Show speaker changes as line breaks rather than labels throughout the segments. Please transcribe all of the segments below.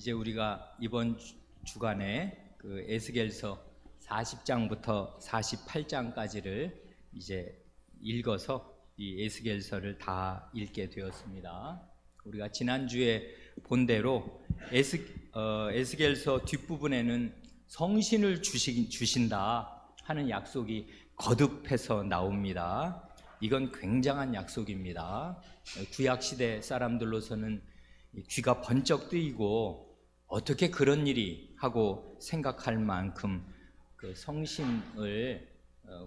이제 우리가 이번 주간에 그 에스겔서 40장부터 48장까지를 이제 읽어서 이 에스겔서를 다 읽게 되었습니다. 우리가 지난주에 본 대로 에스겔서 뒷부분에는 성신을 주신다 하는 약속이 거듭해서 나옵니다. 이건 굉장한 약속입니다. 구약시대 사람들로서는 귀가 번쩍 뜨이고 어떻게 그런 일이 하고 생각할 만큼 그 성신을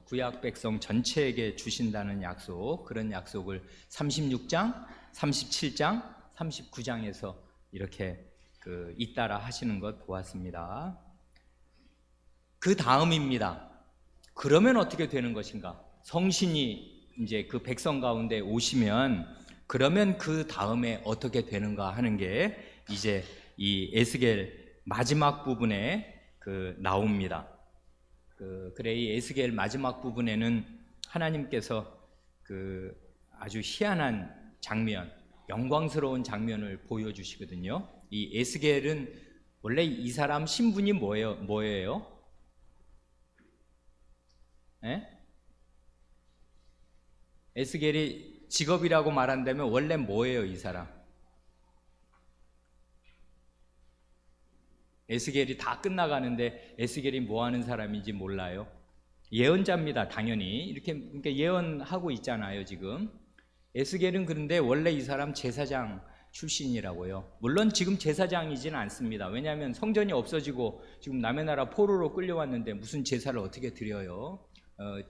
구약 백성 전체에게 주신다는 약속, 그런 약속을 36장, 37장, 39장에서 이렇게 잇따라 하시는 것 보았습니다. 그 다음입니다. 그러면 어떻게 되는 것인가? 성신이 이제 그 백성 가운데 오시면 그러면 그 다음에 어떻게 되는가 하는 게 이제 이 에스겔 마지막 부분에 나옵니다. 그래 이 에스겔 마지막 부분에는 하나님께서 아주 희한한 장면, 영광스러운 장면을 보여주시거든요. 이 에스겔은 원래 이 사람 신분이 뭐예요? 예? 에스겔이 직업이라고 말한다면 원래 뭐예요, 이 사람? 에스겔이 다 끝나가는데 에스겔이 뭐 하는 사람인지 몰라요? 예언자입니다, 당연히. 그러니까 예언하고 있잖아요, 지금. 에스겔은 그런데 원래 이 사람 제사장 출신이라고요. 물론 지금 제사장이지는 않습니다. 왜냐하면 성전이 없어지고 지금 남의 나라 포로로 끌려왔는데 무슨 제사를 어떻게 드려요?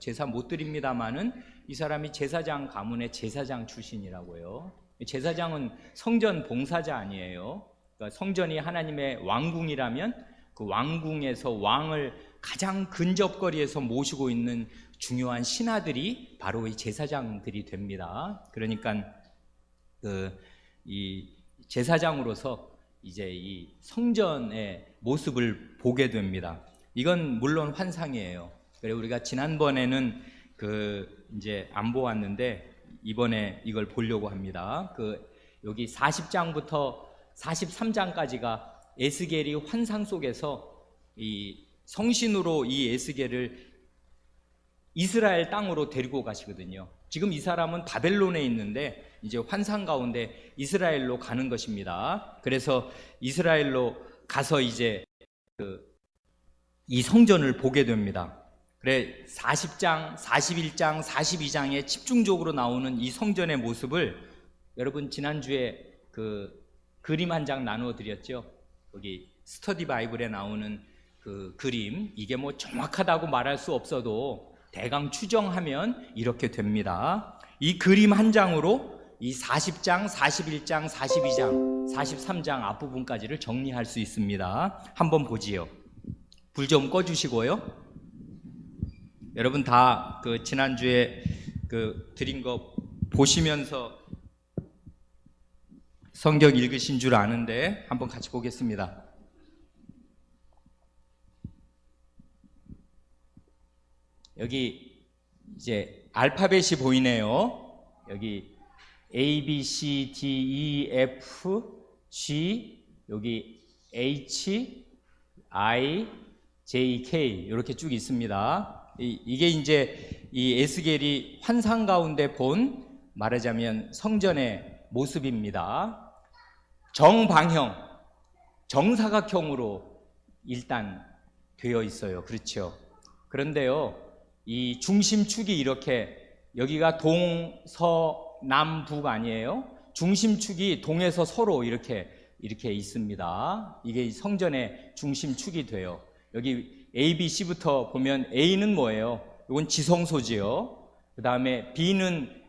제사 못 드립니다마는 이 사람이 제사장 가문의 제사장 출신이라고요. 제사장은 성전 봉사자 아니에요. 그러니까 성전이 하나님의 왕궁이라면 그 왕궁에서 왕을 가장 근접거리에서 모시고 있는 중요한 신하들이 바로 이 제사장들이 됩니다. 그러니까 이 제사장으로서 이제 이 성전의 모습을 보게 됩니다. 이건 물론 환상이에요. 그래 우리가 지난번에는 이제 안 보았는데 이번에 이걸 보려고 합니다. 여기 40장부터 43장까지가 에스겔이 환상 속에서 이 성신으로 이 에스겔을 이스라엘 땅으로 데리고 가시거든요. 지금 이 사람은 바벨론에 있는데 이제 환상 가운데 이스라엘로 가는 것입니다. 그래서 이스라엘로 가서 이제 이 성전을 보게 됩니다. 그래 40장, 41장, 42장에 집중적으로 나오는 이 성전의 모습을 여러분 지난주에 그림 한 장 나누어 드렸죠. 거기 스터디 바이블에 나오는 그 그림, 이게 뭐 정확하다고 말할 수 없어도 대강 추정하면 이렇게 됩니다. 이 그림 한 장으로 이 40장, 41장, 42장, 43장 앞부분까지를 정리할 수 있습니다. 한번 보지요. 불 좀 꺼주시고요. 여러분 다 지난주에 드린 거 보시면서 성경 읽으신 줄 아는데 한번 같이 보겠습니다. 여기 이제 알파벳이 보이네요. 여기 A, B, C, D, E, F, G, 여기 H, I, J, K 이렇게 쭉 있습니다. 이게 이제 이 에스겔이 환상 가운데 본 말하자면 성전의 모습입니다. 정방형, 정사각형으로 일단 되어 있어요. 그렇죠? 그런데요, 이 중심축이 이렇게 여기가 동, 서, 남, 북 아니에요? 중심축이 동에서 서로 이렇게 있습니다. 이게 성전의 중심축이 돼요. 여기 A, B, C부터 보면 A는 뭐예요? 이건 지성소지요. 그 다음에 B는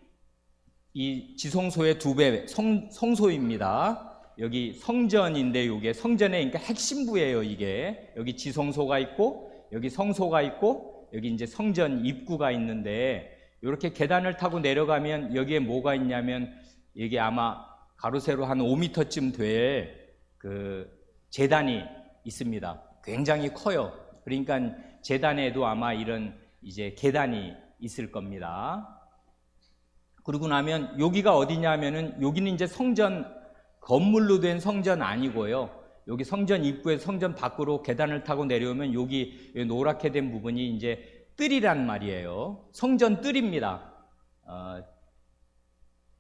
이 지성소의 2배 성소입니다. 여기 성전인데 이게 성전의 그러니까 핵심부예요. 이게 여기 지성소가 있고 여기 성소가 있고 여기 이제 성전 입구가 있는데 이렇게 계단을 타고 내려가면 여기에 뭐가 있냐면 이게 아마 가로세로 한 5m쯤 될 제단이 있습니다. 굉장히 커요. 그러니까 제단에도 아마 이런 이제 계단이 있을 겁니다. 그러고 나면 여기가 어디냐면은 여기는 이제 성전 건물로 된 성전 아니고요. 여기 성전 입구에 성전 밖으로 계단을 타고 내려오면 여기 노랗게 된 부분이 이제 뜰이란 말이에요. 성전 뜰입니다.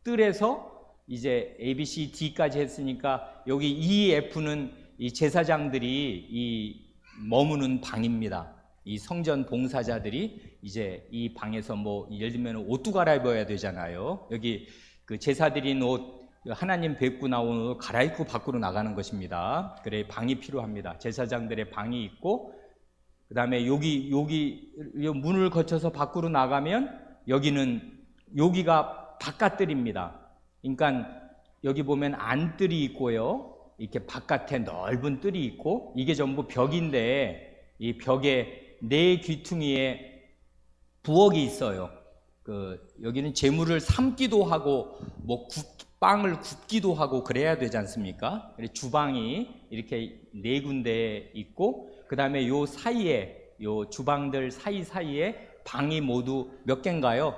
뜰에서 이제 A, B, C, D까지 했으니까 여기 E, F는 이 제사장들이 이 머무는 방입니다. 이 성전 봉사자들이 이제 이 방에서 뭐 예를 들면 옷도 갈아입어야 되잖아요. 여기 그 제사드린 옷, 하나님 뵙고 나온 옷 갈아입고 밖으로 나가는 것입니다. 그래 방이 필요합니다. 제사장들의 방이 있고, 그 다음에 여기 문을 거쳐서 밖으로 나가면 여기가 바깥뜰입니다. 그러니까 여기 보면 안뜰이 있고요, 이렇게 바깥에 넓은 뜰이 있고, 이게 전부 벽인데 이 벽에 네 귀퉁이에 부엌이 있어요. 여기는 재물을 삶기도 하고 뭐 빵을 굽기도 하고 그래야 되지 않습니까? 주방이 이렇게 네 군데 있고, 그 다음에 요 사이에 요 주방들 사이사이에 방이 모두 몇 개인가요?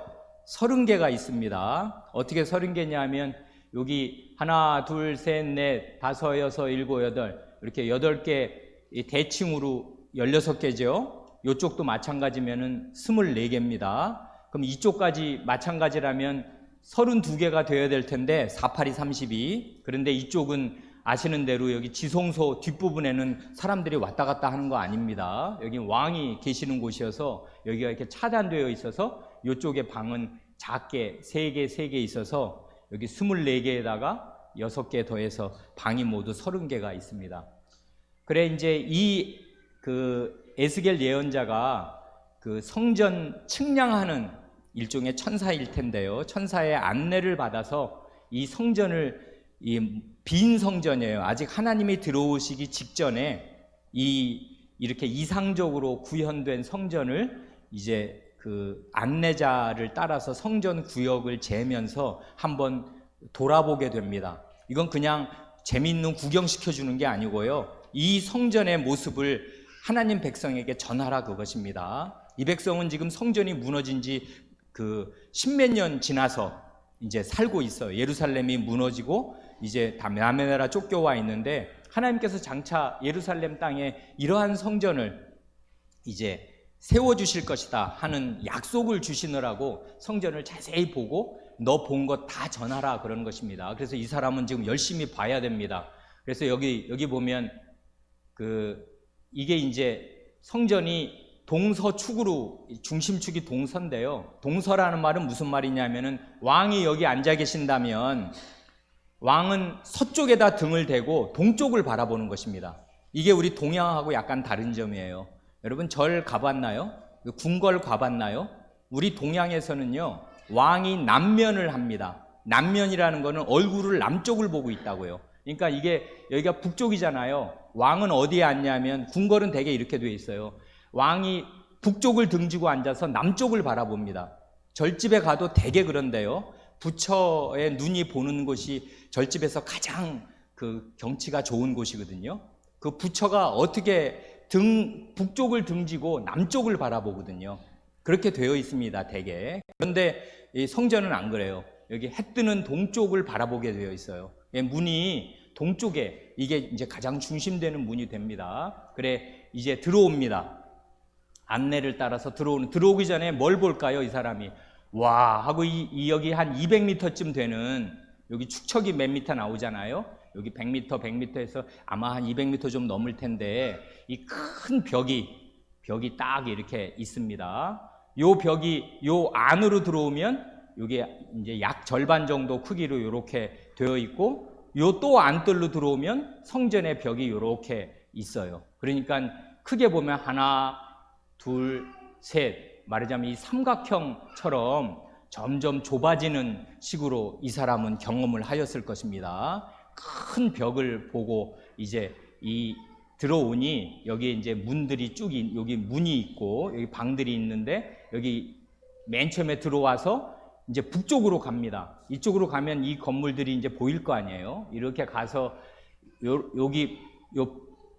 30개가 있습니다. 어떻게 30개냐면 여기 하나, 둘, 셋, 넷, 다섯, 여섯, 일곱, 여덟, 이렇게 8개 대칭으로 16개죠. 이쪽도 마찬가지면은 24개입니다. 그럼 이쪽까지 마찬가지라면 32개가 되어야 될 텐데 4, 8이 32. 그런데 이쪽은 아시는 대로 여기 지성소 뒷부분에는 사람들이 왔다 갔다 하는 거 아닙니다. 여기 왕이 계시는 곳이어서 여기가 이렇게 차단되어 있어서 이쪽에 방은 작게 3개 있어서 여기 24개에다가 6개 더해서 방이 모두 30개가 있습니다. 그래 이제 에스겔 예언자가 그 성전 측량하는 일종의 천사일 텐데요. 천사의 안내를 받아서 이 성전을, 빈 성전이에요. 아직 하나님이 들어오시기 직전에 이렇게 이상적으로 구현된 성전을 이제 그 안내자를 따라서 성전 구역을 재면서 한번 돌아보게 됩니다. 이건 그냥 재미있는 구경시켜 주는 게 아니고요, 이 성전의 모습을 하나님 백성에게 전하라 그것입니다. 이 백성은 지금 성전이 무너진 지 십몇 년 지나서 이제 살고 있어요. 예루살렘이 무너지고 이제 다 남의 나라 쫓겨와 있는데, 하나님께서 장차 예루살렘 땅에 이러한 성전을 이제 세워주실 것이다 하는 약속을 주시느라고 성전을 자세히 보고 너 본 것 다 전하라 그런 것입니다. 그래서 이 사람은 지금 열심히 봐야 됩니다. 그래서 여기 보면 이게 이제 성전이 동서축으로, 중심축이 동서인데요. 동서라는 말은 무슨 말이냐면은 왕이 여기 앉아 계신다면 왕은 서쪽에다 등을 대고 동쪽을 바라보는 것입니다. 이게 우리 동양하고 약간 다른 점이에요. 여러분 절 가봤나요? 궁궐 가봤나요? 우리 동양에서는요, 왕이 남면을 합니다. 남면이라는 거는 얼굴을 남쪽을 보고 있다고요. 그러니까 이게 여기가 북쪽이잖아요. 왕은 어디에 앉냐면 궁궐은 대개 이렇게 돼 있어요. 왕이 북쪽을 등지고 앉아서 남쪽을 바라봅니다. 절집에 가도 대개 그런데요, 부처의 눈이 보는 곳이 절집에서 가장 경치가 좋은 곳이거든요. 그 부처가 어떻게 북쪽을 등지고 남쪽을 바라보거든요. 그렇게 되어 있습니다, 대개. 그런데 이 성전은 안 그래요. 여기 해 뜨는 동쪽을 바라보게 되어 있어요. 문이 동쪽에, 이게 이제 가장 중심되는 문이 됩니다. 그래 이제 들어옵니다. 안내를 따라서 들어오기 전에 뭘 볼까요? 이 사람이 와 하고 여기 한 200m쯤 되는, 여기 축척이 몇 미터 나오잖아요. 여기 100m에서 아마 한 200m 좀 넘을 텐데, 이 큰 벽이 딱 이렇게 있습니다. 요 벽이 요 안으로 들어오면 이게 이제 약 절반 정도 크기로 이렇게 되어 있고, 요 또 안뜰로 들어오면 성전의 벽이 이렇게 있어요. 그러니까 크게 보면 하나, 둘, 셋, 말하자면 이 삼각형처럼 점점 좁아지는 식으로 이 사람은 경험을 하였을 것입니다. 큰 벽을 보고 이제 들어오니 여기에 이제 문들이 여기 문이 있고 여기 방들이 있는데, 여기 맨 처음에 들어와서 이제 북쪽으로 갑니다. 이쪽으로 가면 이 건물들이 이제 보일 거 아니에요. 이렇게 가서 여기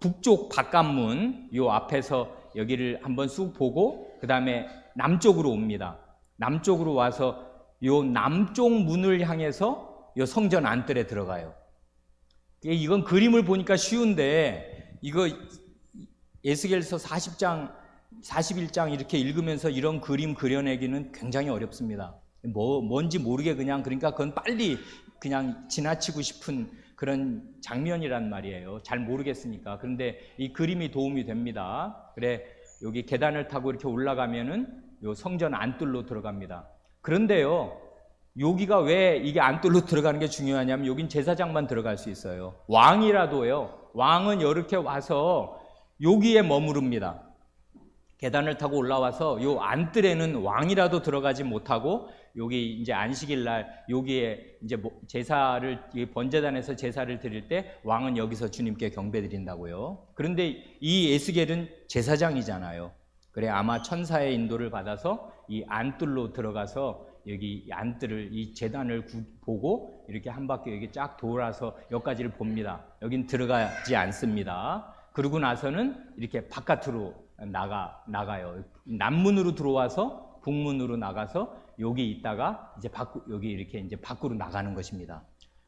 북쪽 바깥문 요 앞에서 여기를 한번 쑥 보고 그 다음에 남쪽으로 옵니다. 남쪽으로 와서 요 남쪽 문을 향해서 요 성전 안뜰에 들어가요. 이건 그림을 보니까 쉬운데 이거 에스겔서 40장, 41장 이렇게 읽으면서 이런 그림 그려내기는 굉장히 어렵습니다. 뭔지 모르게 그러니까 그건 빨리 그냥 지나치고 싶은 그런 장면이란 말이에요. 잘 모르겠으니까. 그런데 이 그림이 도움이 됩니다. 그래, 여기 계단을 타고 이렇게 올라가면은 요 성전 안뜰로 들어갑니다. 그런데요, 여기가 왜 이게 안뜰로 들어가는 게 중요하냐면 여긴 제사장만 들어갈 수 있어요. 왕이라도요, 왕은 이렇게 와서 여기에 머무릅니다. 계단을 타고 올라와서 요 안뜰에는 왕이라도 들어가지 못하고 여기 이제 안식일 날 여기에 이제 제사를 번제단에서 제사를 드릴 때 왕은 여기서 주님께 경배 드린다고요. 그런데 이 에스겔은 제사장이잖아요. 그래 아마 천사의 인도를 받아서 이 안뜰로 들어가서 여기 안뜰을 이 제단을 보고 이렇게 한 바퀴 여기 쫙 돌아서 여기까지를 봅니다. 여긴 들어가지 않습니다. 그러고 나서는 이렇게 바깥으로 나가요. 남문으로 들어와서 북문으로 나가서 여기 있다가 이제 여기 이렇게 이제 밖으로 나가는 것입니다.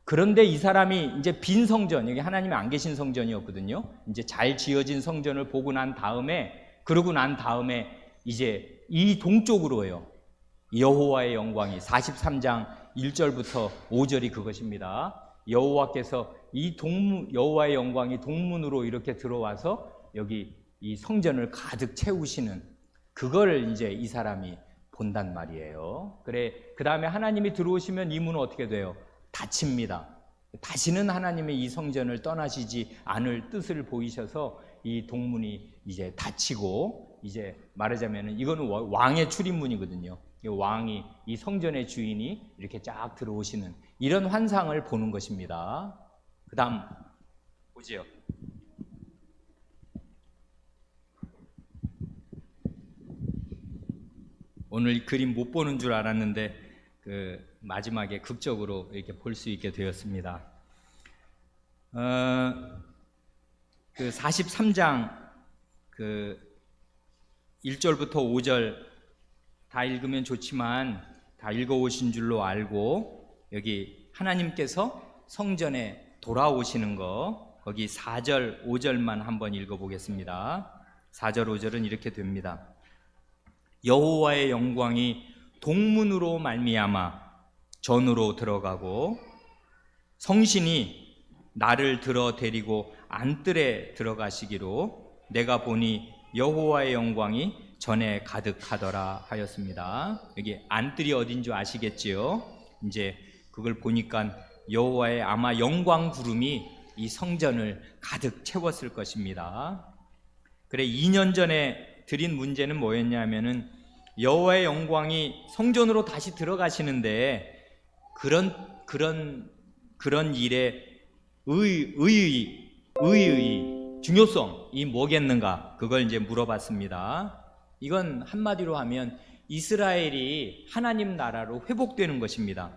그런데 이 사람이 이제 빈 성전, 여기 하나님이 안 계신 성전이었거든요. 이제 잘 지어진 성전을 보고 난 다음에, 그러고 난 다음에 이제 이 동쪽으로요. 여호와의 영광이 43장 1절부터 5절이 그것입니다. 여호와께서 여호와의 영광이 동문으로 이렇게 들어와서 여기 이 성전을 가득 채우시는 그걸 이제 이 사람이 본단 말이에요. 그래, 그 다음에 하나님이 들어오시면 이 문은 어떻게 돼요? 닫힙니다. 다시는 하나님의 이 성전을 떠나시지 않을 뜻을 보이셔서 이 동문이 이제 닫히고, 이제 말하자면 이거는 왕의 출입문이거든요. 왕이, 이 성전의 주인이 이렇게 쫙 들어오시는 이런 환상을 보는 것입니다. 그 다음 보지요. 오늘 그림 못 보는 줄 알았는데 그 마지막에 극적으로 이렇게 볼 수 있게 되었습니다. 그 43장 그 1절부터 5절 다 읽으면 좋지만 다 읽어오신 줄로 알고, 여기 하나님께서 성전에 돌아오시는 거, 거기 4절 5절만 한번 읽어보겠습니다. 4절 5절은 이렇게 됩니다. 여호와의 영광이 동문으로 말미암아 전으로 들어가고 성신이 나를 들어 데리고 안뜰에 들어가시기로 내가 보니 여호와의 영광이 전에 가득하더라 하였습니다. 여기 안뜰이 어딘 줄 아시겠지요? 이제 그걸 보니까 여호와의 아마 영광 구름이 이 성전을 가득 채웠을 것입니다. 그래 2년 전에 드린 문제는 뭐였냐면은 여호와의 영광이 성전으로 다시 들어가시는데 그런 일에 의의 중요성이 뭐겠는가, 그걸 이제 물어봤습니다. 이건 한마디로 하면 이스라엘이 하나님 나라로 회복되는 것입니다.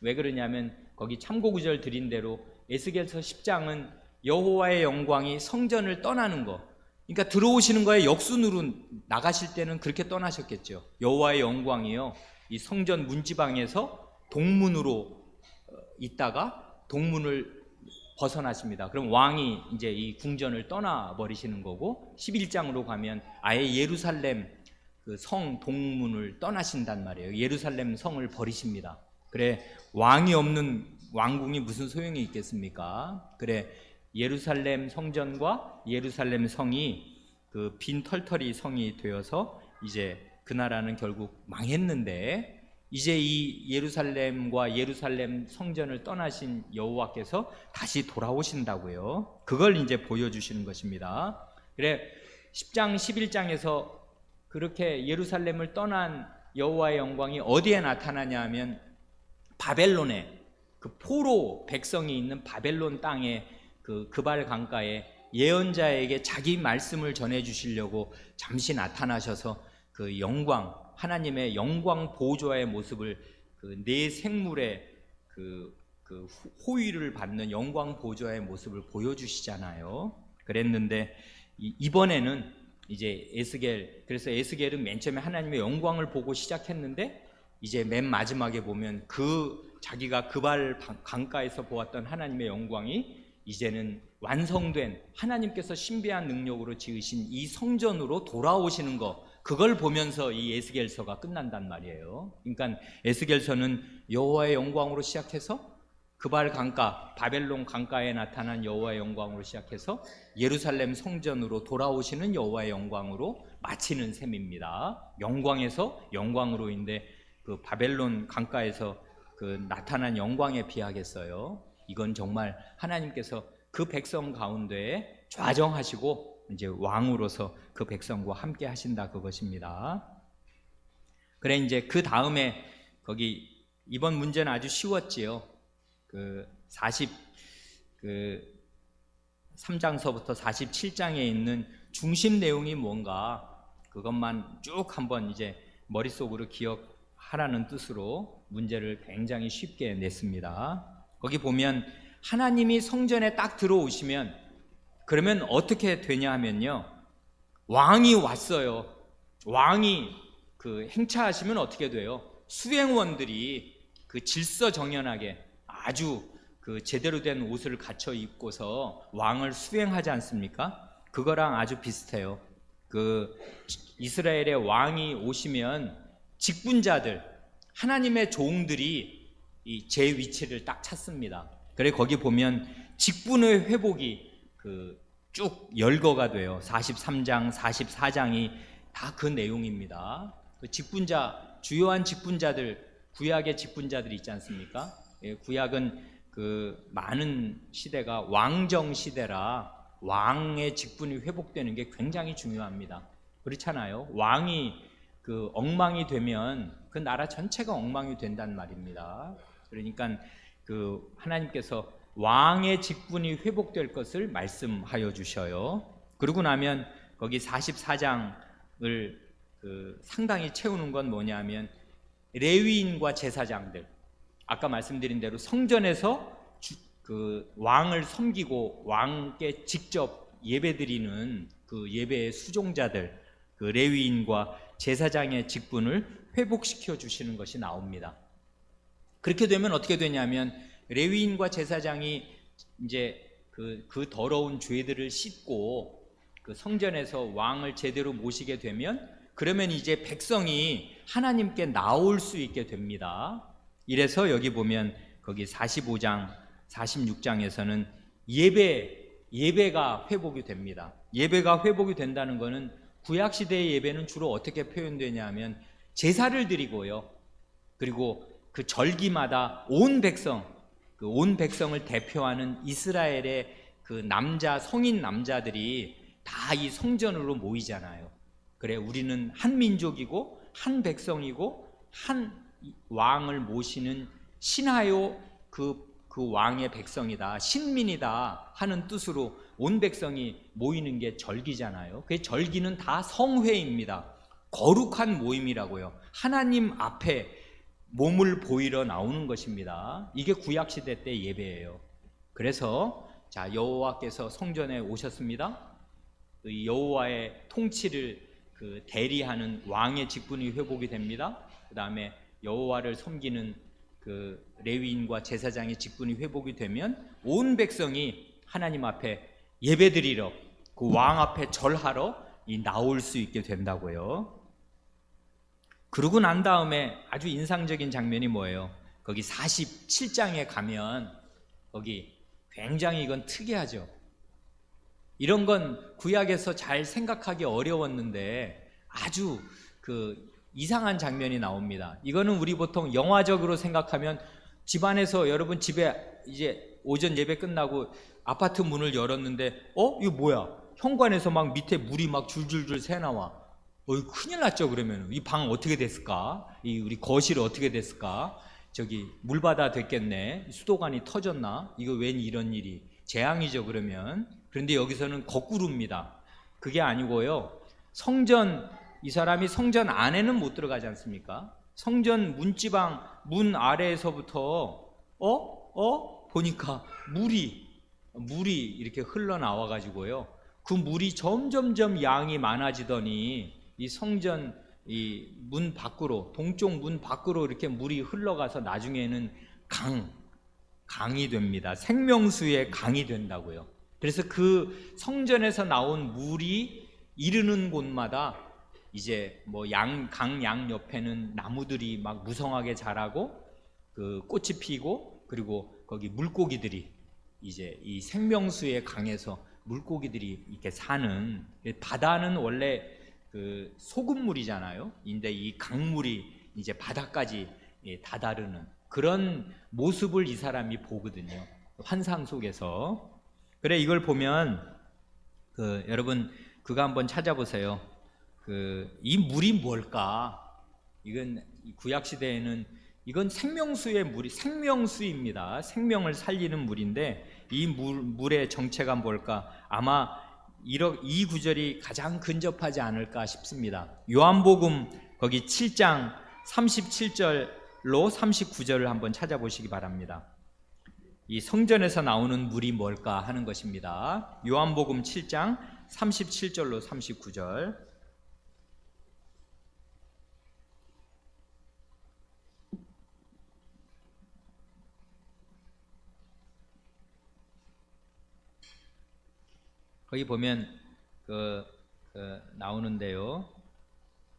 왜 그러냐면 거기 참고구절 드린 대로 에스겔서 10장은 여호와의 영광이 성전을 떠나는 거, 그러니까 들어오시는 거에 역순으로 나가실 때는 그렇게 떠나셨겠죠. 여호와의 영광이요, 이 성전 문지방에서 동문으로 있다가 동문을 벗어나십니다. 그럼 왕이 이제 이 궁전을 떠나버리시는 거고, 11장으로 가면 아예 예루살렘 그 성 동문을 떠나신단 말이에요. 예루살렘 성을 버리십니다. 그래 왕이 없는 왕궁이 무슨 소용이 있겠습니까? 그래 예루살렘 성전과 예루살렘 성이 그 빈 털터리 성이 되어서 이제 그 나라는 결국 망했는데, 이제 이 예루살렘과 예루살렘 성전을 떠나신 여호와께서 다시 돌아오신다고요. 그걸 이제 보여주시는 것입니다. 그래 10장 11장에서 그렇게 예루살렘을 떠난 여호와의 영광이 어디에 나타나냐 하면 바벨론에, 그 포로 백성이 있는 바벨론 땅에 그 그발 강가에 예언자에게 자기 말씀을 전해 주시려고 잠시 나타나셔서 그 영광, 하나님의 영광 보좌의 모습을 그 네 생물의 그 호위를 받는 영광 보좌의 모습을 보여주시잖아요. 그랬는데 이번에는 이제 그래서 에스겔은 맨 처음에 하나님의 영광을 보고 시작했는데 이제 맨 마지막에 보면 그 자기가 그발 강가에서 보았던 하나님의 영광이 이제는 완성된 하나님께서 신비한 능력으로 지으신 이 성전으로 돌아오시는 거, 그걸 보면서 이 에스겔서가 끝난단 말이에요. 그러니까 에스겔서는 여호와의 영광으로 시작해서 그발 강가, 바벨론 강가에 나타난 여호와의 영광으로 시작해서 예루살렘 성전으로 돌아오시는 여호와의 영광으로 마치는 셈입니다. 영광에서 영광으로인데 그 바벨론 강가에서 그 나타난 영광에 비하겠어요. 이건 정말 하나님께서 그 백성 가운데에 좌정하시고 이제 왕으로서 그 백성과 함께 하신다, 그것입니다. 그래, 이제 그 다음에 거기 이번 문제는 아주 쉬웠지요. 그 3장서부터 47장에 있는 중심 내용이 뭔가 그것만 쭉 한번 이제 머릿속으로 기억하라는 뜻으로 문제를 굉장히 쉽게 냈습니다. 거기 보면 하나님이 성전에 딱 들어오시면 그러면 어떻게 되냐 하면요, 왕이 왔어요. 왕이 그 행차하시면 어떻게 돼요? 수행원들이 그 질서정연하게 아주 그 제대로 된 옷을 갖춰 입고서 왕을 수행하지 않습니까? 그거랑 아주 비슷해요. 그 이스라엘의 왕이 오시면 직분자들, 하나님의 종들이 이 제 위치를 딱 찾습니다. 그래, 거기 보면 직분의 회복이 그 쭉 열거가 돼요. 43장, 44장이 다 그 내용입니다. 그 직분자, 주요한 직분자들, 구약의 직분자들이 있지 않습니까? 예, 구약은 그 많은 시대가 왕정 시대라 왕의 직분이 회복되는 게 굉장히 중요합니다. 그렇잖아요. 왕이 그 엉망이 되면 그 나라 전체가 엉망이 된단 말입니다. 그러니까 그 하나님께서 왕의 직분이 회복될 것을 말씀하여 주셔요. 그러고 나면 거기 44장을 그 상당히 채우는 건 뭐냐면 레위인과 제사장들, 아까 말씀드린 대로 성전에서 그 왕을 섬기고 왕께 직접 예배드리는 그 예배의 수종자들, 그 레위인과 제사장의 직분을 회복시켜 주시는 것이 나옵니다. 그렇게 되면 어떻게 되냐면 레위인과 제사장이 이제 그 더러운 죄들을 씻고 그 성전에서 왕을 제대로 모시게 되면 그러면 이제 백성이 하나님께 나올 수 있게 됩니다. 이래서 여기 보면 거기 45장, 46장에서는 예배가 회복이 됩니다. 예배가 회복이 된다는 것은 구약시대의 예배는 주로 어떻게 표현되냐 하면 제사를 드리고요. 그리고 그 절기마다 온 백성, 그 온 백성을 대표하는 이스라엘의 그 남자, 성인 남자들이 다 이 성전으로 모이잖아요. 그래, 우리는 한 민족이고 한 백성이고 한 왕을 모시는 신하요 그 왕의 백성이다, 신민이다 하는 뜻으로 온 백성이 모이는 게 절기잖아요. 그 절기는 다 성회입니다. 거룩한 모임이라고요. 하나님 앞에 몸을 보이러 나오는 것입니다. 이게 구약시대 때 예배예요. 그래서 자, 여호와께서 성전에 오셨습니다. 그 여호와의 통치를 그 대리하는 왕의 직분이 회복이 됩니다. 그 다음에 여호와를 섬기는 그 레위인과 제사장의 직분이 회복이 되면 온 백성이 하나님 앞에 예배드리러, 그 왕 앞에 절하러 나올 수 있게 된다고요. 그러고 난 다음에 아주 인상적인 장면이 뭐예요? 거기 47장에 가면 거기 굉장히 이건 특이하죠. 이런 건 구약에서 잘 생각하기 어려웠는데 아주 그 이상한 장면이 나옵니다. 이거는 우리 보통 영화적으로 생각하면 집안에서 여러분 집에 이제 오전 예배 끝나고 아파트 문을 열었는데 이거 뭐야? 현관에서 막 밑에 물이 막 줄줄줄 새나와. 큰일 났죠. 그러면 이 방 어떻게 됐을까? 이 우리 거실 어떻게 됐을까? 저기 물바다 됐겠네. 수도관이 터졌나? 이거 웬 이런 일이? 재앙이죠. 그러면. 그런데 여기서는 거꾸로입니다. 그게 아니고요. 성전, 이 사람이 성전 안에는 못 들어가지 않습니까? 성전 문지방 문 아래에서부터 보니까 물이 이렇게 흘러나와 가지고요. 그 물이 점점점 양이 많아지더니 이 성전 이 문 밖으로, 동쪽 문 밖으로 이렇게 물이 흘러가서 나중에는 강이 됩니다. 생명수의 강이 된다고요. 그래서 그 성전에서 나온 물이 이르는 곳마다 이제 뭐 강 양 옆에는 나무들이 막 무성하게 자라고 그 꽃이 피고, 그리고 거기 물고기들이 이제 이 생명수의 강에서 물고기들이 이렇게 사는, 바다는 원래 그 소금물이잖아요. 근데 이 강물이 이제 바다까지 다다르는 그런 모습을 이 사람이 보거든요. 환상 속에서. 그래, 이걸 보면 여러분 그거 한번 찾아보세요. 이 물이 뭘까? 이건 구약 시대에는 이건 생명수의 물이, 생명수입니다. 생명을 살리는 물인데 이 물의 정체가 뭘까? 아마 이 구절이 가장 근접하지 않을까 싶습니다. 요한복음 거기 7장 37절로 39절을 한번 찾아보시기 바랍니다. 이 성전에서 나오는 물이 뭘까 하는 것입니다. 요한복음 7장 37절로 39절. 거기 보면 나오는데요.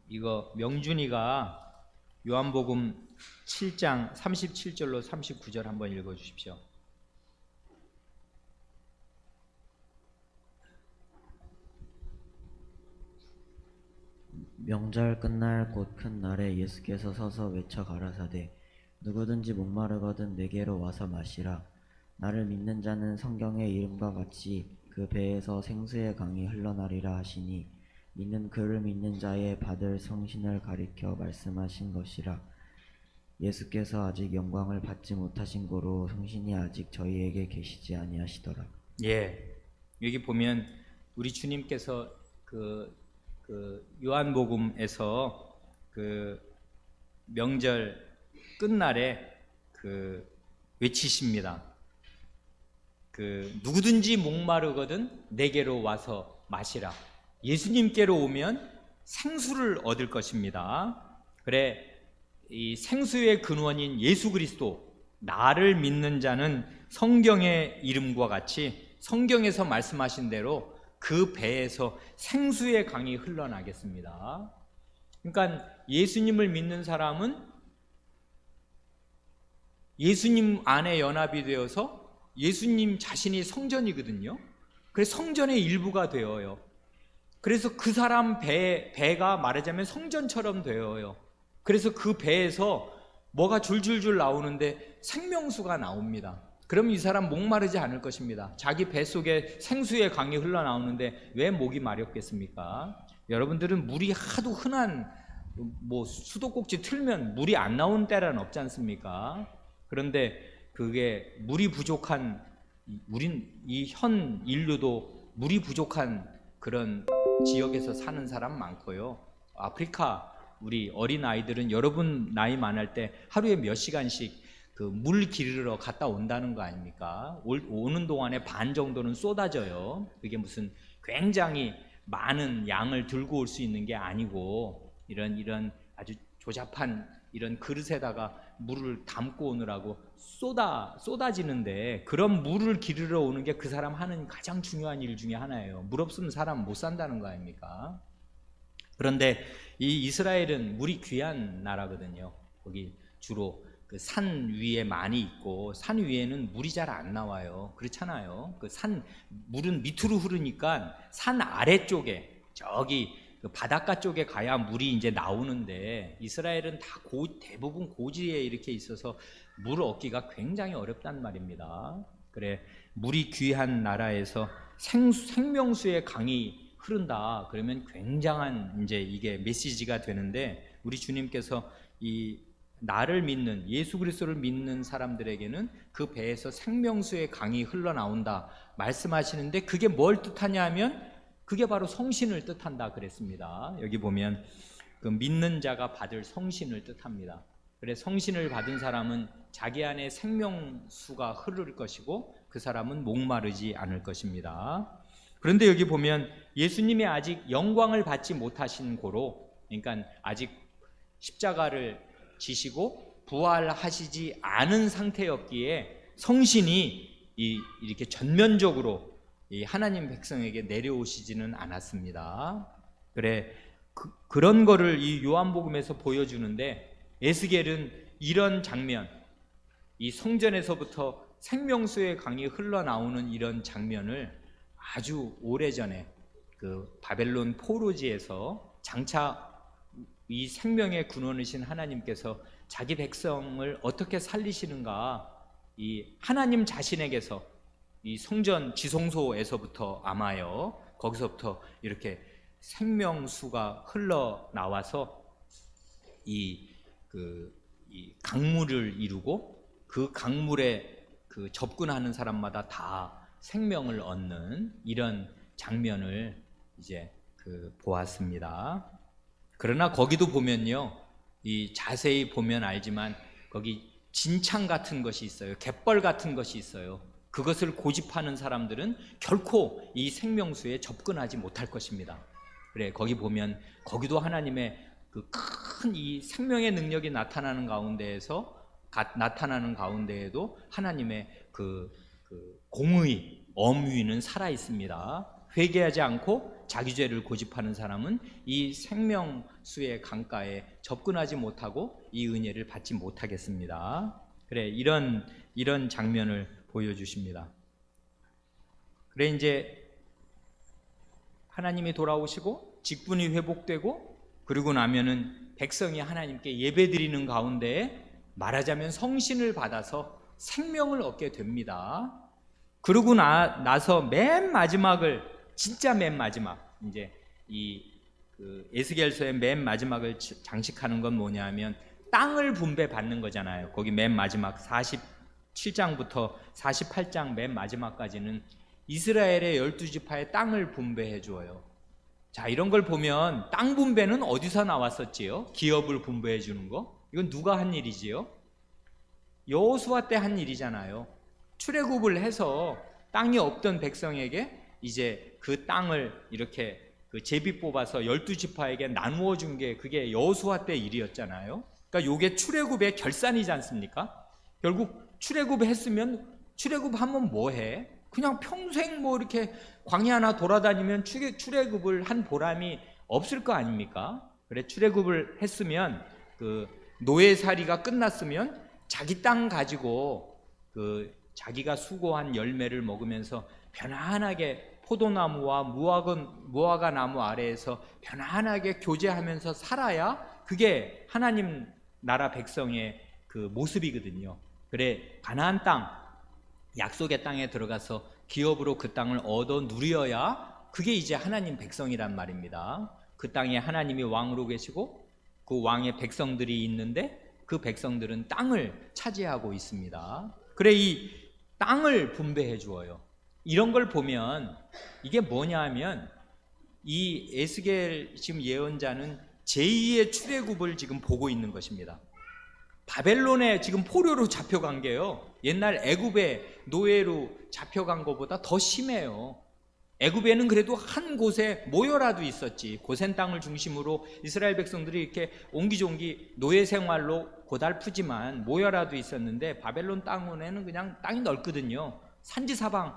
이거 명준이가 요한복음 7장 37절로 39절 한번 읽어 주십시오.
명절 끝날 곧 큰 날에 예수께서 서서 외쳐 가라사대 누구든지 목마르거든 내게로 와서 마시라. 나를 믿는 자는 성경의 이름과 같이 그 배에서 생수의 강이 흘러나리라 하시니 이는 그를 믿는 자의 받을 성신을 가리켜 말씀하신 것이라. 예수께서 아직 영광을 받지 못하신 고로 성신이 아직 저희에게 계시지 아니하시더라.
예, 여기 보면 우리 주님께서 요한복음에서 명절 끝날에 외치십니다. 누구든지 목마르거든 내게로 와서 마시라. 예수님께로 오면 생수를 얻을 것입니다. 그래, 이 생수의 근원인 예수 그리스도, 나를 믿는 자는 성경의 이름과 같이 성경에서 말씀하신 대로 그 배에서 생수의 강이 흘러나겠습니다. 그러니까 예수님을 믿는 사람은 예수님 안에 연합이 되어서 예수님 자신이 성전이거든요. 그래서 성전의 일부가 되어요. 그래서 그 사람 배가 말하자면 성전처럼 되어요. 그래서 그 배에서 뭐가 줄줄줄 나오는데 생명수가 나옵니다. 그럼 이 사람 목마르지 않을 것입니다. 자기 배 속에 생수의 강이 흘러나오는데 왜 목이 마렵겠습니까? 여러분들은 물이 하도 흔한 수도꼭지 틀면 물이 안 나오는 때란 없지 않습니까? 그런데 그게 물이 부족한, 이 현 인류도 물이 부족한 그런 지역에서 사는 사람 많고요. 아프리카 우리 어린 아이들은 여러분 나이 많을 때 하루에 몇 시간씩 물 기르러 갔다 온다는 거 아닙니까? 오는 동안에 반 정도는 쏟아져요. 그게 무슨 굉장히 많은 양을 들고 올 수 있는 게 아니고 이런 아주 조잡한 이런 그릇에다가 물을 담고 오느라고 쏟아지는데, 그런 물을 기르러 오는 게 그 사람 하는 가장 중요한 일 중에 하나예요. 물 없으면 사람 못 산다는 거 아닙니까? 그런데 이 이스라엘은 물이 귀한 나라거든요. 거기 주로 산 위에 많이 있고, 산 위에는 물이 잘 안 나와요. 그렇잖아요. 물은 밑으로 흐르니까 산 아래쪽에 저기 바닷가 쪽에 가야 물이 이제 나오는데, 이스라엘은 다 대부분 고지에 이렇게 있어서 물을 얻기가 굉장히 어렵단 말입니다. 그래, 물이 귀한 나라에서 생명수의 강이 흐른다. 그러면 굉장한 이제 이게 메시지가 되는데, 우리 주님께서 이 나를 믿는, 예수 그리스도를 믿는 사람들에게는 그 배에서 생명수의 강이 흘러나온다 말씀하시는데, 그게 뭘 뜻하냐 하면 그게 바로 성신을 뜻한다 그랬습니다. 여기 보면 믿는 자가 받을 성신을 뜻합니다. 그래, 성신을 받은 사람은 자기 안에 생명수가 흐를 것이고 그 사람은 목마르지 않을 것입니다. 그런데 여기 보면 예수님이 아직 영광을 받지 못하신 고로, 그러니까 아직 십자가를 지시고 부활하시지 않은 상태였기에 성신이 이렇게 전면적으로 이 하나님 백성에게 내려오시지는 않았습니다. 그런 거를 이 요한복음에서 보여주는데, 에스겔은 이런 장면, 이 성전에서부터 생명수의 강이 흘러나오는 이런 장면을 아주 오래전에 그 바벨론 포로지에서 장차 이 생명의 근원이신 하나님께서 자기 백성을 어떻게 살리시는가, 이 하나님 자신에게서 이 성전 지성소에서부터 아마요, 거기서부터 이렇게 생명수가 흘러나와서 이 강물을 이루고, 그 강물에 그 접근하는 사람마다 다 생명을 얻는 이런 장면을 이제 보았습니다. 그러나 거기도 보면요, 이 자세히 보면 알지만 거기 진창 같은 것이 있어요. 갯벌 같은 것이 있어요. 그것을 고집하는 사람들은 결코 이 생명수에 접근하지 못할 것입니다. 그래, 거기 보면 거기도 하나님의 그 큰 이 생명의 능력이 나타나는 가운데에도 하나님의 그 공의, 엄위는 살아 있습니다. 회개하지 않고 자기 죄를 고집하는 사람은 이 생명수의 강가에 접근하지 못하고 이 은혜를 받지 못하겠습니다. 그래, 이런 장면을 보여주십니다. 그래, 이제 하나님이 돌아오시고 직분이 회복되고, 그러고 나면은 백성이 하나님께 예배드리는 가운데에 말하자면 성신을 받아서 생명을 얻게 됩니다. 그러고 나서 맨 마지막을, 진짜 맨 마지막, 이제 에스겔서의 맨 마지막을 장식하는 건 뭐냐면 땅을 분배받는 거잖아요. 거기 맨 마지막 47장부터 48장 맨 마지막까지는 이스라엘의 12지파의 땅을 분배해 주어요. 자, 이런 걸 보면 땅 분배는 어디서 나왔었지요? 기업을 분배해 주는 거? 이건 누가 한 일이지요? 여호수아 때 한 일이잖아요. 출애굽을 해서 땅이 없던 백성에게 이제 그 땅을 이렇게 그 제비 뽑아서 12지파에게 나누어 준 게 그게 여호수아 때 일이었잖아요. 그러니까 요게 출애굽의 결산이지 않습니까? 결국 출애굽했으면 출애굽하면 뭐 해? 그냥 평생 뭐 이렇게 광야 하나 돌아다니면 출애굽을 한 보람이 없을 거 아닙니까? 그래, 출애굽을 했으면 그 노예살이가 끝났으면 자기 땅 가지고 그 자기가 수고한 열매를 먹으면서 편안하게 포도나무와 무화과 나무 아래에서 편안하게 교제하면서 살아야 그게 하나님 나라 백성의 그 모습이거든요. 그래, 가나안 땅, 약속의 땅에 들어가서 기업으로 그 땅을 얻어 누려야 그게 이제 하나님 백성이란 말입니다. 그 땅에 하나님이 왕으로 계시고 그 왕의 백성들이 있는데 그 백성들은 땅을 차지하고 있습니다. 그래, 이 땅을 분배해 주어요. 이런 걸 보면 이게 뭐냐 하면 이 에스겔 지금 예언자는 제2의 출애굽을 지금 보고 있는 것입니다. 바벨론에 지금 포로로 잡혀간 게요, 옛날 애굽에 노예로 잡혀간 것보다 더 심해요. 애굽에는 그래도 한 곳에 모여라도 있었지. 고센 땅을 중심으로 이스라엘 백성들이 이렇게 옹기종기 노예 생활로 고달프지만 모여라도 있었는데, 바벨론 땅에는 그냥 땅이 넓거든요. 산지사방,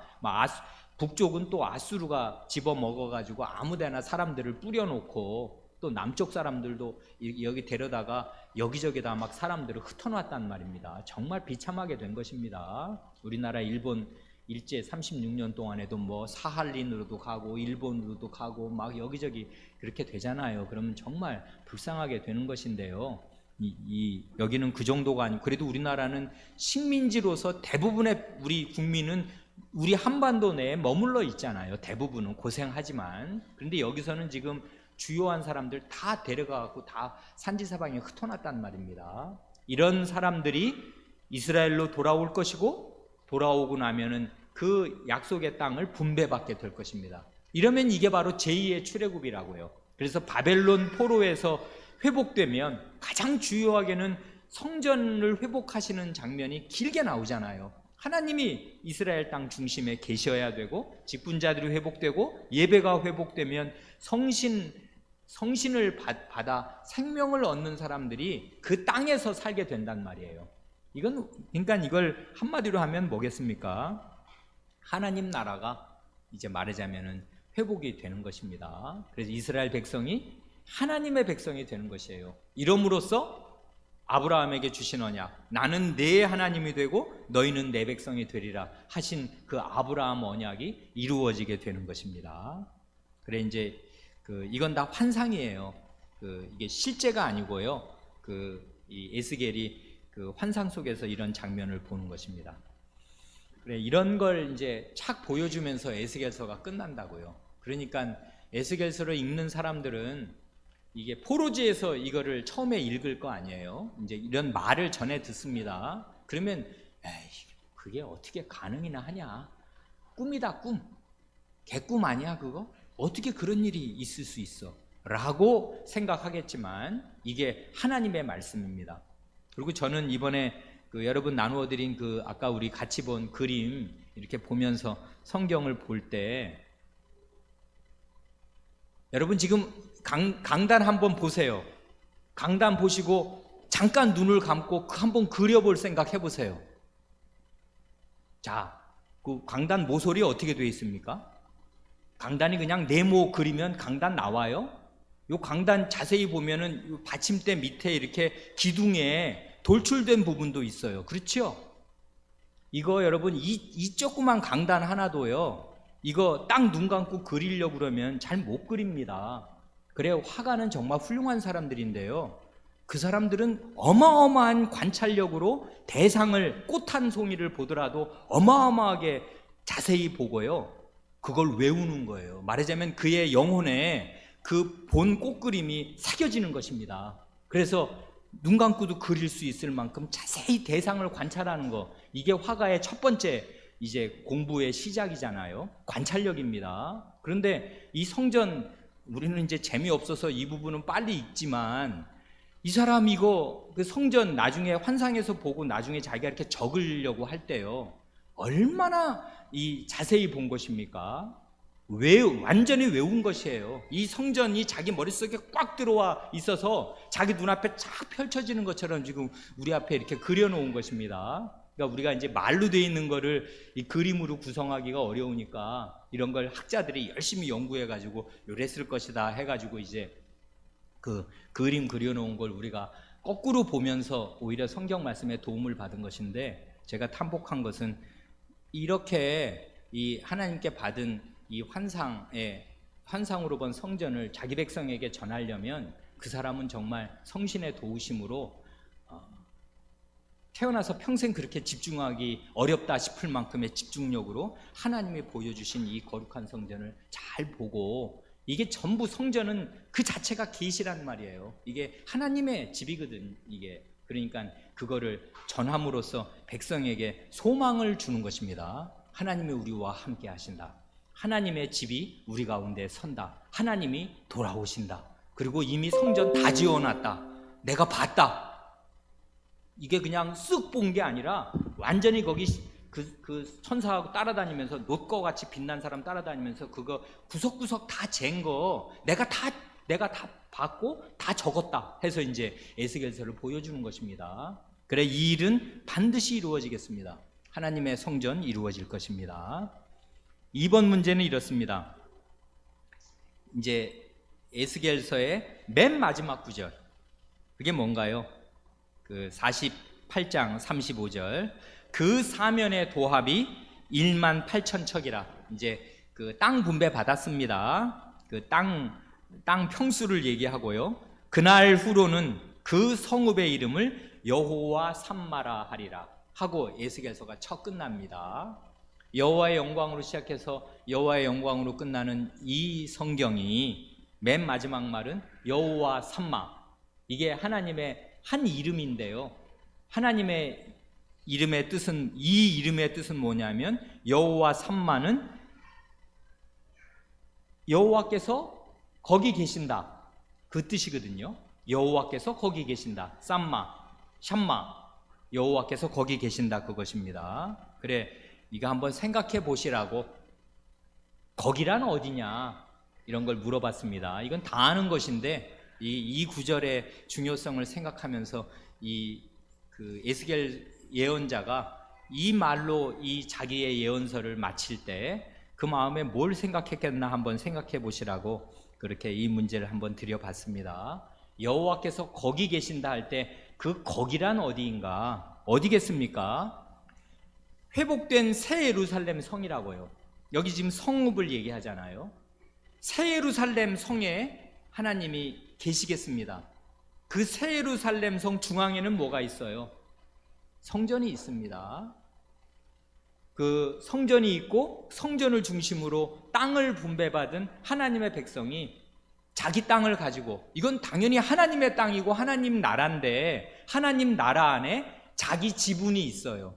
북쪽은 또 아수르가 집어먹어가지고 아무데나 사람들을 뿌려놓고, 또 남쪽 사람들도 여기 데려다가 여기저기다 막 사람들을 흩어놨단 말입니다. 정말 비참하게 된 것입니다. 우리나라 일본 일제 36년 동안에도 뭐 사할린으로도 가고 일본으로도 가고 막 여기저기 그렇게 되잖아요. 그러면 정말 불쌍하게 되는 것인데요. 여기는 그 정도가 아니고, 그래도 우리나라는 식민지로서 대부분의 우리 국민은 우리 한반도 내에 머물러 있잖아요. 대부분은 고생하지만. 그런데 여기서는 지금 주요한 사람들 다 데려가고 다 산지사방에 흩어놨단 말입니다. 이런 사람들이 이스라엘로 돌아올 것이고, 돌아오고 나면은 그 약속의 땅을 분배받게 될 것입니다. 이러면 이게 바로 제2의 출애굽이라고요. 그래서 바벨론 포로에서 회복되면 가장 주요하게는 성전을 회복하시는 장면이 길게 나오잖아요. 하나님이 이스라엘 땅 중심에 계셔야 되고, 직분자들이 회복되고, 예배가 회복되면 성신을 받아 생명을 얻는 사람들이 그 땅에서 살게 된단 말이에요. 그러니까 이걸 한마디로 하면 뭐겠습니까? 하나님 나라가 이제 말하자면은 회복이 되는 것입니다. 그래서 이스라엘 백성이 하나님의 백성이 되는 것이에요. 이름으로써 아브라함에게 주신 언약, 나는 내 하나님이 되고 너희는 내 백성이 되리라 하신 그 아브라함 언약이 이루어지게 되는 것입니다. 그래 이제 이건 다 환상이에요. 이게 실제가 아니고요. 이 에스겔이 환상 속에서 이런 장면을 보는 것입니다. 그래 이런 걸 이제 착 보여주면서 에스겔서가 끝난다고요. 그러니까 에스겔서를 읽는 사람들은 이게 포로지에서 이거를 처음에 읽을 거 아니에요. 이제 이런 말을 전해 듣습니다. 그러면 에이, 그게 어떻게 가능이나 하냐? 꿈이다 꿈. 개꿈 아니야 그거? 어떻게 그런 일이 있을 수 있어? 라고 생각하겠지만 이게 하나님의 말씀입니다. 그리고 저는 이번에 여러분 나누어 드린 아까 우리 같이 본 그림 이렇게 보면서 성경을 볼 때 여러분 지금 강단 한번 보세요. 강단 보시고 잠깐 눈을 감고 한번 그려볼 생각 해보세요. 자, 그 강단 모서리 어떻게 되어 있습니까? 강단이 그냥 네모 그리면 강단 나와요? 요 강단 자세히 보면은 요 받침대 밑에 이렇게 기둥에 돌출된 부분도 있어요. 그렇죠? 이거 여러분 이 조그만 강단 하나도요. 이거 딱 눈 감고 그리려고 그러면 잘 못 그립니다. 그래요. 화가는 정말 훌륭한 사람들인데요. 그 사람들은 어마어마한 관찰력으로 대상을 꽃 한 송이를 보더라도 어마어마하게 자세히 보고요. 그걸 외우는 거예요. 말하자면 그의 영혼에 그 본 꽃그림이 새겨지는 것입니다. 그래서 눈 감고도 그릴 수 있을 만큼 자세히 대상을 관찰하는 거, 이게 화가의 첫 번째 이제 공부의 시작이잖아요. 관찰력입니다. 그런데 이 성전, 우리는 이제 재미없어서 이 부분은 빨리 읽지만 이 사람 이거 그 성전 나중에 환상에서 보고 나중에 자기가 이렇게 적으려고 할 때요, 얼마나 이 자세히 본 것입니까? 완전히 외운 것이에요. 이 성전이 자기 머릿속에 꽉 들어와 있어서 자기 눈앞에 쫙 펼쳐지는 것처럼 지금 우리 앞에 이렇게 그려놓은 것입니다. 그러니까 우리가 이제 말로 되어 있는 거를 이 그림으로 구성하기가 어려우니까 이런 걸 학자들이 열심히 연구해가지고 요랬을 것이다 해가지고 이제 그 그림 그려놓은 걸 우리가 거꾸로 보면서 오히려 성경 말씀에 도움을 받은 것인데, 제가 탐복한 것은 이렇게 이 하나님께 받은 이 환상으로 본 성전을 자기 백성에게 전하려면 그 사람은 정말 성신의 도우심으로 태어나서 평생 그렇게 집중하기 어렵다 싶을 만큼의 집중력으로 하나님이 보여주신 이 거룩한 성전을 잘 보고, 이게 전부 성전은 그 자체가 계시란 말이에요. 이게 하나님의 집이거든 이게. 그러니까 그거를 전함으로써 백성에게 소망을 주는 것입니다. 하나님이 우리와 함께 하신다. 하나님의 집이 우리 가운데 선다. 하나님이 돌아오신다. 그리고 이미 성전 다 지어놨다. 내가 봤다. 이게 그냥 쓱 본 게 아니라 완전히 거기 그 천사하고 따라다니면서 놋과 같이 빛난 사람 따라다니면서 그거 구석구석 다 잰 거 내가 다 봤고 다 적었다 해서 이제 에스겔서를 보여주는 것입니다. 그래 이 일은 반드시 이루어지겠습니다. 하나님의 성전 이루어질 것입니다. 2번 문제는 이렇습니다. 이제 에스겔서의 맨 마지막 구절, 그게 뭔가요? 그 48장 35절, 그 사면의 도합이 1만 8천 척이라. 이제 그 땅 분배 받았습니다. 그 땅 평수를 얘기하고요. 그날 후로는 그 성읍의 이름을 여호와 삼마라 하리라 하고 에스겔서가 첫 끝납니다. 여호와의 영광으로 시작해서 여호와의 영광으로 끝나는 이 성경이 맨 마지막 말은 여호와 삼마, 이게 하나님의 한 이름인데요. 하나님의 이름의 뜻은, 이 이름의 뜻은 뭐냐면 여호와 삼마는 여호와께서 거기 계신다, 그 뜻이거든요. 여호와께서 거기 계신다. 삼마, 샴마, 여호와께서 거기 계신다, 그것입니다. 그래 이거 한번 생각해 보시라고, 거기란 어디냐 이런 걸 물어봤습니다. 이건 다 아는 것인데 이 구절의 중요성을 생각하면서 그 에스겔 예언자가 이 말로 이 자기의 예언서를 마칠 때 그 마음에 뭘 생각했겠나 한번 생각해 보시라고 그렇게 이 문제를 한번 드려봤습니다. 여호와께서 거기 계신다 할 때 그 거기란 어디인가? 어디겠습니까? 회복된 새 예루살렘 성이라고요. 여기 지금 성읍을 얘기하잖아요. 새 예루살렘 성에 하나님이 계시겠습니다. 그 새 예루살렘 성 중앙에는 뭐가 있어요? 성전이 있습니다. 그 성전이 있고 성전을 중심으로 땅을 분배받은 하나님의 백성이 자기 땅을 가지고, 이건 당연히 하나님의 땅이고 하나님 나라인데 하나님 나라 안에 자기 지분이 있어요.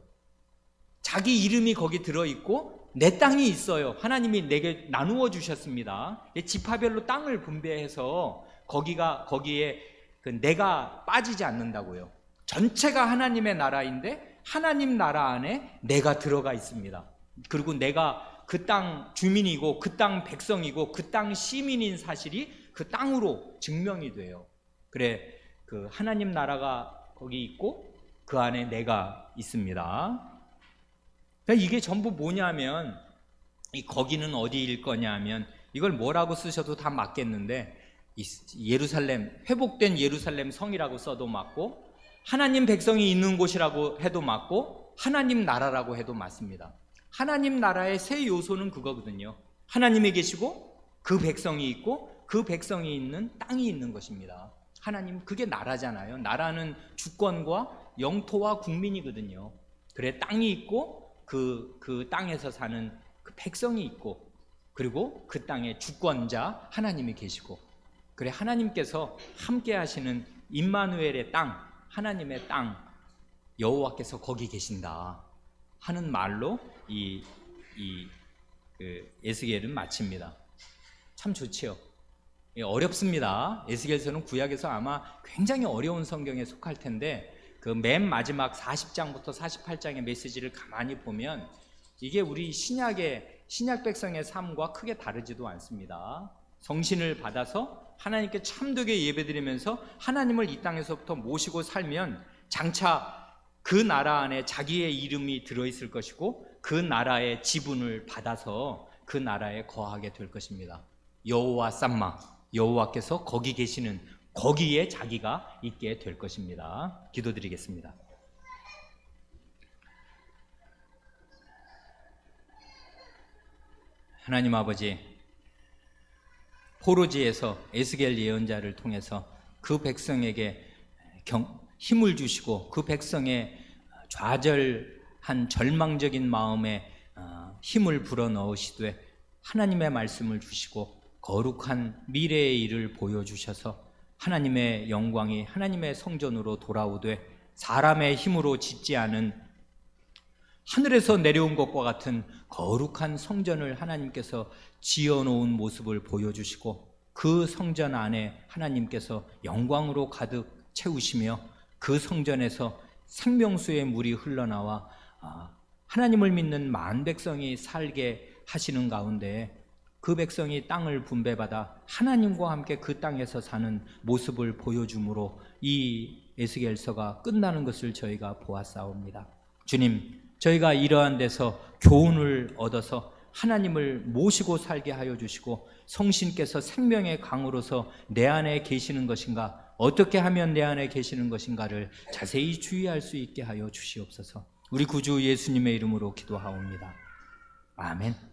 자기 이름이 거기 들어있고 내 땅이 있어요. 하나님이 내게 나누어 주셨습니다. 지파별로 땅을 분배해서 거기에 내가 빠지지 않는다고요. 전체가 하나님의 나라인데 하나님 나라 안에 내가 들어가 있습니다. 그리고 내가 그 땅 주민이고 그 땅 백성이고 그 땅 시민인 사실이 그 땅으로 증명이 돼요. 그래, 그 하나님 나라가 거기 있고 그 안에 내가 있습니다. 그러니까 이게 전부 뭐냐면, 이 거기는 어디일 거냐면, 이걸 뭐라고 쓰셔도 다 맞겠는데 예루살렘, 회복된 예루살렘 성이라고 써도 맞고, 하나님 백성이 있는 곳이라고 해도 맞고, 하나님 나라라고 해도 맞습니다. 하나님 나라의 세 요소는 그거거든요. 하나님이 계시고 그 백성이 있고 그 백성이 있는 땅이 있는 것입니다. 하나님, 그게 나라잖아요. 나라는 주권과 영토와 국민이거든요. 그래, 땅이 있고 그 땅에서 사는 그 백성이 있고, 그리고 그 땅의 주권자 하나님이 계시고, 그래, 하나님께서 함께 하시는 임마누엘의 땅, 하나님의 땅, 여호와께서 거기 계신다 하는 말로 에스겔은 마칩니다. 참 좋지요. 어렵습니다. 에스겔서는 구약에서 아마 굉장히 어려운 성경에 속할 텐데, 그 맨 마지막 40장부터 48장의 메시지를 가만히 보면 이게 우리 신약 백성의 삶과 크게 다르지도 않습니다. 성신을 받아서 하나님께 참되게 예배드리면서 하나님을 이 땅에서부터 모시고 살면 장차 그 나라 안에 자기의 이름이 들어있을 것이고 그 나라의 지분을 받아서 그 나라에 거하게 될 것입니다. 여호와 쌈마, 여호와께서 거기 계시는 거기에 자기가 있게 될 것입니다. 기도드리겠습니다. 하나님 아버지, 포로지에서 에스겔 예언자를 통해서 그 백성에게 힘을 주시고 그 백성의 좌절한 절망적인 마음에 힘을 불어넣으시되 하나님의 말씀을 주시고 거룩한 미래의 일을 보여주셔서 하나님의 영광이 하나님의 성전으로 돌아오되 사람의 힘으로 짓지 않은 하늘에서 내려온 것과 같은 거룩한 성전을 하나님께서 지어놓은 모습을 보여주시고 그 성전 안에 하나님께서 영광으로 가득 채우시며 그 성전에서 생명수의 물이 흘러나와 하나님을 믿는 만 백성이 살게 하시는 가운데 그 백성이 땅을 분배받아 하나님과 함께 그 땅에서 사는 모습을 보여줌으로 이 에스겔서가 끝나는 것을 저희가 보았사옵니다. 주님, 저희가 이러한 데서 교훈을 얻어서 하나님을 모시고 살게 하여 주시고 성신께서 생명의 강으로서 내 안에 계시는 것인가, 어떻게 하면 내 안에 계시는 것인가를 자세히 주의할 수 있게 하여 주시옵소서. 우리 구주 예수님의 이름으로 기도하옵니다. 아멘.